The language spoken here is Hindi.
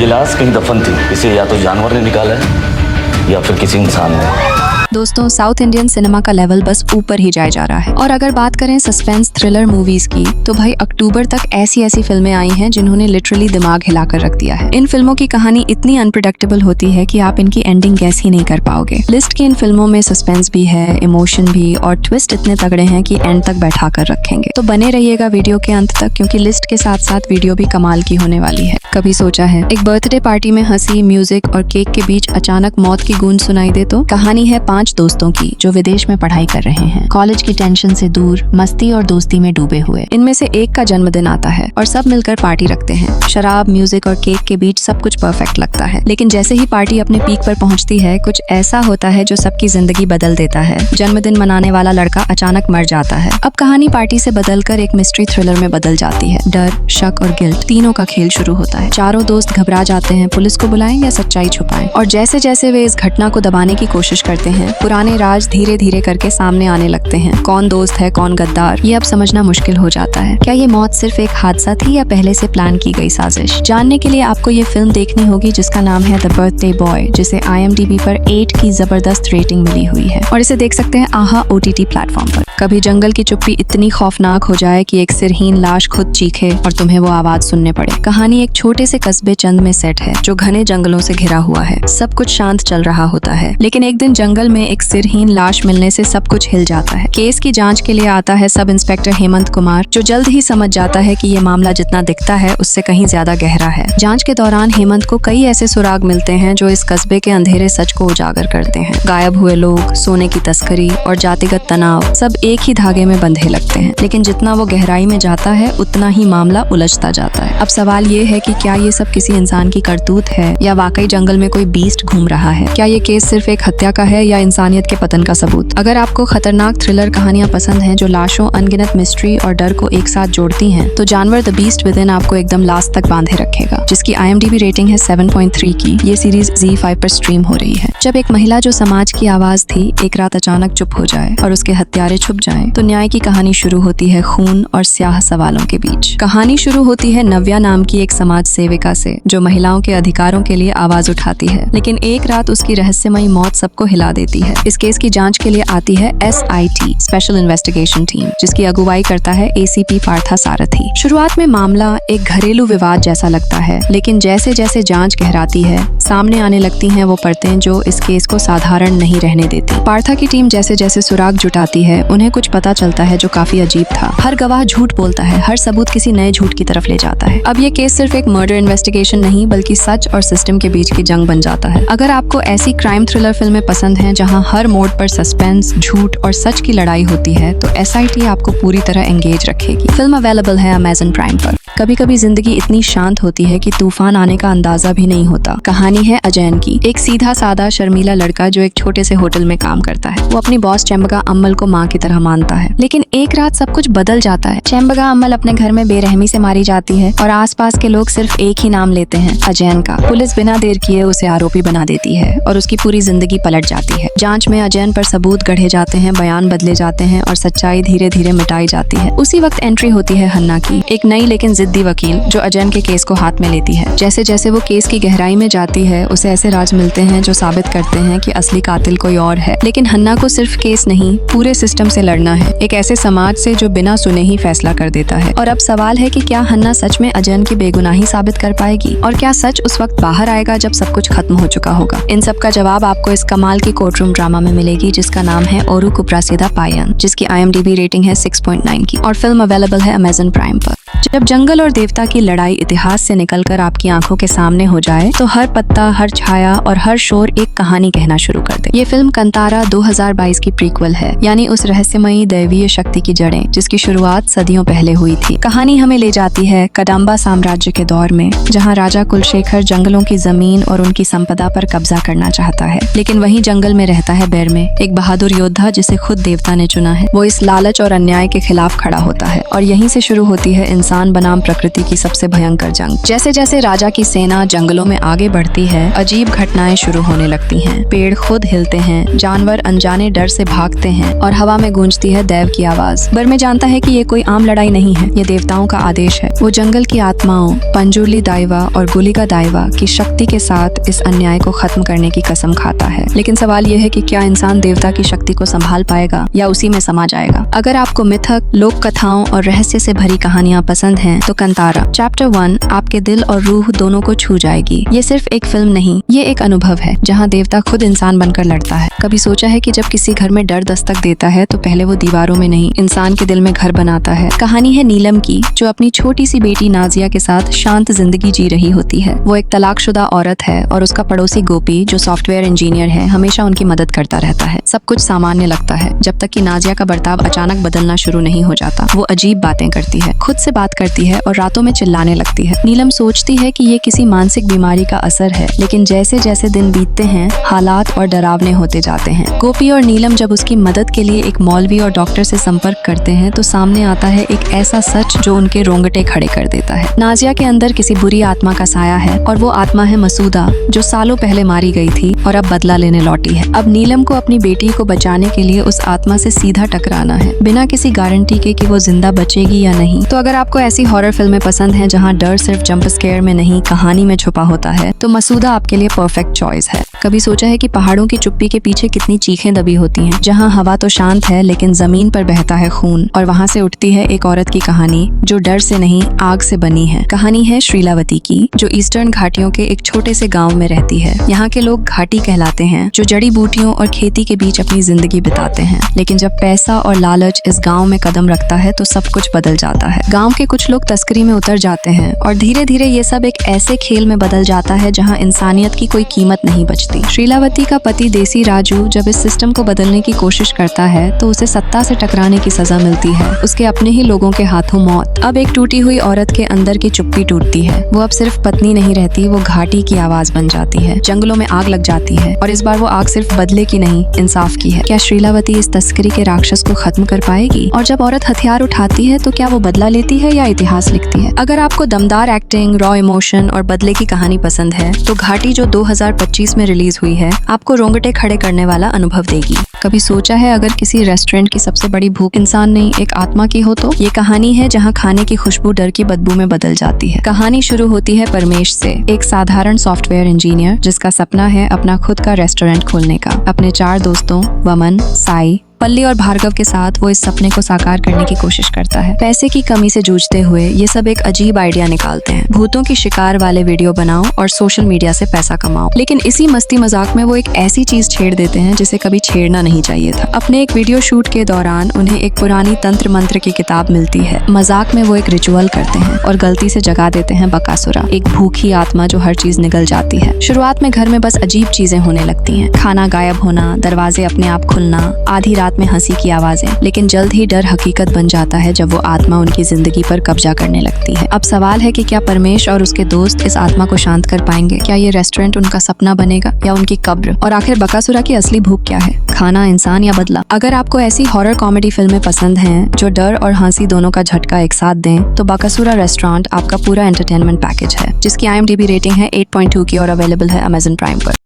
ये लाश कहीं दफन थी। इसे या तो जानवर ने निकाला है या फिर किसी इंसान ने। दोस्तों, साउथ इंडियन सिनेमा का लेवल बस ऊपर ही जाए जा रहा है। और अगर बात करें सस्पेंस थ्रिलर मूवीज की, तो भाई अक्टूबर तक ऐसी ऐसी फिल्में आई हैं जिन्होंने लिटरली दिमाग हिलाकर रख दिया है। इन फिल्मों की कहानी इतनी अनप्रेडिक्टेबल होती है कि आप इनकी एंडिंग गैस ही नहीं कर पाओगे। लिस्ट की इन फिल्मों में सस्पेंस भी है, इमोशन भी, और ट्विस्ट इतने तगड़े हैं कि एंड तक बैठा कर रखेंगे। तो बने रहिएगा वीडियो के अंत तक, क्योंकि लिस्ट के साथ साथ वीडियो भी कमाल की होने वाली है। कभी सोचा है एक बर्थडे पार्टी में हंसी, म्यूजिक और केक के बीच अचानक मौत की गूंज सुनाई दे? तो कहानी है 5 दोस्तों की जो विदेश में पढ़ाई कर रहे हैं, कॉलेज की टेंशन से दूर, मस्ती और दोस्ती में डूबे हुए। इनमें से एक का जन्मदिन आता है और सब मिलकर पार्टी रखते हैं। शराब, म्यूजिक और केक के बीच सब कुछ परफेक्ट लगता है, लेकिन जैसे ही पार्टी अपने पीक पर पहुंचती है, कुछ ऐसा होता है जो सबकी जिंदगी बदल देता है। जन्मदिन मनाने वाला लड़का अचानक मर जाता है। अब कहानी पार्टी से बदलकर एक मिस्ट्री थ्रिलर में बदल जाती है। डर, शक और गिल्ट तीनों का खेल शुरू होता है। चारों दोस्त घबरा जाते हैं, पुलिस को बुलाएं या सच्चाई छुपाएं। और जैसे जैसे वे इस घटना को दबाने की कोशिश करते हैं, पुराने राज धीरे धीरे करके सामने आने लगते हैं। कौन दोस्त है, कौन गद्दार, ये अब समझना मुश्किल हो जाता है। क्या ये मौत सिर्फ एक हादसा थी या पहले से प्लान की गई साजिश? जानने के लिए आपको ये फिल्म देखनी होगी जिसका नाम है द बर्थडे बॉय, जिसे IMDb पर 8 की जबरदस्त रेटिंग मिली हुई है। और इसे देख सकते हैं आहा OTT प्लेटफॉर्म पर। कभी जंगल की चुप्पी इतनी खौफनाक हो जाए कि एक सिरहीन लाश खुद चीखे और तुम्हें वो आवाज सुनने पड़े। कहानी एक छोटे से कस्बे चंद में सेट है जो घने जंगलों से घिरा हुआ है। सब कुछ शांत चल रहा होता है, लेकिन एक दिन जंगल में एक सिरहीन लाश मिलने से सब कुछ हिल जाता है। केस की जांच के लिए आता है सब इंस्पेक्टर हेमंत कुमार, जो जल्द ही समझ जाता है कि ये मामला जितना दिखता है उससे कहीं ज्यादा गहरा है। जांच के दौरान हेमंत को कई ऐसे सुराग मिलते हैं जो इस कस्बे के अंधेरे सच को उजागर करते हैं। गायब हुए लोग, सोने की तस्करी और जातिगत तनाव सब एक ही धागे में बंधे लगते हैं। लेकिन जितना वो गहराई में जाता है उतना ही मामला उलझता जाता है। अब सवाल ये है कि क्या ये सब किसी इंसान की करतूत है या वाकई जंगल में कोई बीस्ट घूम रहा है? क्या ये केस सिर्फ एक हत्या का है या इंसानियत के पतन का सबूत? अगर आपको खतरनाक थ्रिलर कहानियां पसंद हैं जो लाशों, अनगिनत मिस्ट्री और डर को एक साथ जोड़ती हैं, तो जानवर द बीस्ट विद इन आपको एकदम लास्ट तक बांधे रखेगा, जिसकी IMDb रेटिंग है 7.3 की। ये सीरीज ZEE5 पर स्ट्रीम हो रही है। जब एक महिला जो समाज की आवाज थी एक रात अचानक चुप हो जाए और उसके हत्यारे छुप जाएं, तो न्याय की कहानी शुरू होती है खून और स्याह सवालों के बीच। कहानी शुरू होती है नव्या नाम की एक समाज सेविका से जो महिलाओं के अधिकारों के लिए आवाज उठाती है, लेकिन एक रात उसकी रहस्यमयी मौत सबको हिला देती है। इस केस की जांच के लिए आती है SIT स्पेशल इन्वेस्टिगेशन टीम, जिसकी अगुवाई करता है ACP पार्था सारथी। शुरुआत में मामला एक घरेलू विवाद जैसा लगता है, लेकिन जैसे जैसे जांच गहराती है सामने आने लगती हैं वो परतें जो इस केस को साधारण नहीं रहने देती। पार्था की टीम जैसे जैसे सुराग जुटाती है उन्हें कुछ पता चलता है जो काफी अजीब था। हर गवाह झूठ बोलता है, हर सबूत किसी नए झूठ की तरफ ले जाता है। अब ये केस सिर्फ एक मर्डर इन्वेस्टिगेशन नहीं बल्कि सच और सिस्टम के बीच की जंग बन जाता है। अगर आपको ऐसी क्राइम थ्रिलर फिल्में पसंद हैं जहां हर मोड़ पर सस्पेंस, झूठ और सच की लड़ाई होती है, तो SIT आपको पूरी तरह एंगेज रखेगी। फिल्म अवेलेबल है Amazon प्राइम पर। कभी कभी जिंदगी इतनी शांत होती है कि तूफान आने का अंदाजा भी नहीं होता। कहानी है अजैन की, एक सीधा सादा शर्मीला लड़का जो एक छोटे से होटल में काम करता है। वो अपनी बॉस चेम्बगा अम्मल को माँ की तरह मानता है, लेकिन एक रात सब कुछ बदल जाता है। चेम्बगा अम्मल अपने घर में बेरहमी से मारी जाती है और आसपास के लोग सिर्फ एक ही नाम लेते हैं, अजैन का। पुलिस बिना देर किए उसे आरोपी बना देती है और उसकी पूरी जिंदगी पलट जाती है। जांच में अजैन पर सबूत गढ़े जाते हैं, बयान बदले जाते हैं और सच्चाई धीरे धीरे मिटाई जाती है। उसी वक्त एंट्री होती है हन्ना की, एक नई लेकिन जिद्दी वकील जो अजैन के केस को हाथ में लेती है। जैसे जैसे वो केस की गहराई में जाती है उसे ऐसे राज मिलते हैं जो साबित करते हैं कि असली कातिल कोई और है। लेकिन हन्ना को सिर्फ केस नहीं, पूरे सिस्टम से लड़ना है, एक ऐसे समाज से जो बिना सुने ही फैसला कर देता है। और अब सवाल है कि क्या हन्ना सच में अजैन की बेगुनाही साबित कर पाएगी, और क्या सच उस वक्त बाहर आएगा जब सब कुछ खत्म हो चुका होगा? इन सब का जवाब आपको इस कमाल की कोर्टरूम ड्रामा में मिलेगी जिसका नाम है ओरू कुप्रासिदा पायन, जिसकी IMDb रेटिंग है 6.9 की और फिल्म अवेलेबल है Amazon प्राइम पर। जब जंगल और देवता की लड़ाई इतिहास से निकलकर आपकी आंखों के सामने हो जाए, तो हर पत्ता, हर छाया और हर शोर एक कहानी कहना शुरू कर दे। ये फिल्म कंतारा 2022 की प्रीक्वल है, यानी उस रहस्यमयी दैवीय शक्ति की जड़ें जिसकी शुरुआत सदियों पहले हुई थी। कहानी हमें ले जाती है कदंबा साम्राज्य के दौर में, जहाँ राजा कुलशेखर जंगलों की जमीन और उनकी संपदा पर कब्जा करना चाहता है, लेकिन वही जंगल में रहता है बैर में एक बहादुर योद्धा जिसे खुद देवता ने चुना है। वो इस लालच और अन्याय के खिलाफ खड़ा होता है और यहीं से शुरू होती है इंसान बनाम प्रकृति की सबसे भयंकर जंग। जैसे जैसे राजा की सेना जंगलों में आगे बढ़ती है, अजीब घटनाएं शुरू होने लगती हैं। पेड़ खुद हिलते हैं, जानवर अनजाने डर से भागते हैं और हवा में गूंजती है दैव की आवाज। बर्मे जानता है कि ये कोई आम लड़ाई नहीं है, ये देवताओं का आदेश है। वो जंगल की आत्माओं पंजुर्ली दाइवा और गुलिका दाइवा की शक्ति के साथ इस अन्याय को खत्म करने की कसम खाता है। लेकिन सवाल यह है कि क्या इंसान देवता की शक्ति को संभाल पाएगा या उसी में समा जाएगा। अगर आपको मिथक, लोक कथाओं और रहस्य से भरी कहानियां पसंद हैं, तो कंतारा चैप्टर 1 आपके दिल और रूह दोनों को छू जाएगी। ये सिर्फ एक फिल्म नहीं, ये एक अनुभव है जहाँ देवता खुद इंसान बनकर लड़ता है। कभी सोचा है कि जब किसी घर में डर दस्तक देता है तो पहले वो दीवारों में नहीं, इंसान के दिल में घर बनाता है। कहानी है नीलम की, जो अपनी छोटी सी बेटी नाजिया के साथ शांत जिंदगी जी रही होती है। वो एक तलाकशुदा औरत है और उसका पड़ोसी गोपी, जो सॉफ्टवेयर इंजीनियर है, हमेशा उनकी मदद करता रहता है। सब कुछ सामान्य लगता है जब तक कि नाजिया का बर्ताव अचानक बदलना शुरू नहीं हो जाता। वो अजीब बातें करती है, खुद से बात करती है और रातों में चिल्लाने लगती है। नीलम सोचती है कि ये किसी मानसिक बीमारी का असर है, लेकिन जैसे जैसे दिन बीतते हैं, हालात और डरावने होते जाते हैं। गोपी और नीलम जब उसकी मदद के लिए एक मौलवी और डॉक्टर से संपर्क करते हैं तो सामने आता है एक ऐसा सच जो उनके रोंगटे खड़े कर देता है। नाजिया के अंदर किसी बुरी आत्मा का साया है और वो आत्मा है मसूदा, जो सालों पहले मारी गई थी और अब बदला लेने लौटी है। अब नीलम को अपनी बेटी को बचाने के लिए उस आत्मा से सीधा टकराना है, बिना किसी गारंटी के कि वो जिंदा बचेगी या नहीं। तो अगर आपको ऐसी हॉरर फिल्में पसंद हैं जहां डर सिर्फ जंप स्केयर में नहीं, कहानी में छुपा होता है, तो मसूदा आपके लिए परफेक्ट चॉइस है। कभी सोचा है कि पहाड़ों की चुप्पी के पीछे कितनी चीखें दबी होती हैं, जहां हवा तो शांत है लेकिन जमीन पर बहता है खून, और वहां से उठती है एक औरत की कहानी जो डर से नहीं, आग से बनी है। कहानी है श्रीलावती की, जो ईस्टर्न घाटियों के एक छोटे से गांव में रहती है। यहाँ के लोग घाटी कहलाते हैं, जो जड़ी बूटियों और खेती के बीच अपनी जिंदगी बिताते हैं। लेकिन जब पैसा और लालच इस गांव में कदम रखता है तो सब कुछ बदल जाता है। गांव के कुछ लोग तस्करी में उतर जाते हैं और धीरे धीरे ये सब एक ऐसे खेल में बदल जाता है जहां इंसानियत की कोई कीमत नहीं बचती। श्रीलावती का पति देसी राजू जब इस सिस्टम को बदलने की कोशिश करता है तो उसे सत्ता से टकराने की सजा मिलती है, उसके अपने ही लोगों के हाथों मौत। अब एक टूटी हुई औरत के अंदर की चुप्पी टूटती है। वो अब सिर्फ पत्नी नहीं रहती, वो घाटी की आवाज बन जाती है। जंगलों में आग लग जाती है और इस बार वो आग सिर्फ बदले की नहीं, इंसाफ की है। क्या श्रीलावती इस तस्करी के राक्षस को खत्म कर पाएगी? और जब औरत हथियार उठाती है तो क्या वो बदला लेती है या इतिहास लिखती है? अगर आपको दमदार एक्टिंग, रॉ इमोशन और बदले की कहानी पसंद है तो घाटी, जो 2025 में रिलीज हुई है, आपको रोंगटे खड़े करने वाला अनुभव देगी। कभी सोचा है अगर किसी रेस्टोरेंट की सबसे बड़ी भूख इंसान नहीं, एक आत्मा की हो? तो ये कहानी है जहाँ खाने की खुशबू डर की बदबू में बदल जाती है। कहानी शुरू होती है परमेश से, एक साधारण सॉफ्टवेयर इंजीनियर जिसका सपना है अपना खुद का रेस्टोरेंट खोलने का। अपने 4 दोस्तों वमन, साई, पल्ली और भार्गव के साथ वो इस सपने को साकार करने की कोशिश करता है। पैसे की कमी से जूझते हुए ये सब एक अजीब आइडिया निकालते हैं, भूतों की शिकार वाले वीडियो बनाओ और सोशल मीडिया से पैसा कमाओ। लेकिन इसी मस्ती मजाक में वो एक ऐसी चीज छेड़ देते हैं जिसे कभी छेड़ना नहीं चाहिए था। अपने एक वीडियो शूट के दौरान उन्हें एक पुरानी तंत्र मंत्र की किताब मिलती है। मजाक में वो एक रिचुअल करते हैं और गलती से जगा देते हैं बकासुरा, एक भूखी आत्मा जो हर चीज निगल जाती है। शुरुआत में घर में बस अजीब चीजें होने लगती हैं, खाना गायब होना, दरवाजे अपने आप खुलना, आधी रात में हंसी की आवाजें। लेकिन जल्द ही डर हकीकत बन जाता है जब वो आत्मा उनकी जिंदगी पर कब्जा करने लगती है। अब सवाल है कि क्या परमेश और उसके दोस्त इस आत्मा को शांत कर पाएंगे? क्या ये रेस्टोरेंट उनका सपना बनेगा या उनकी कब्र? और आखिर बकासुरा की असली भूख क्या है, खाना, इंसान या बदला? अगर आपको ऐसी हॉरर कॉमेडी फिल्में पसंद हैं जो डर और हंसी दोनों का झटका एक साथ दें, तो बकासुरा रेस्टोरेंट आपका पूरा एंटरटेनमेंट पैकेज है, जिसकी IMDb रेटिंग है 8.2 की और अवेलेबल है Amazon प्राइम पर।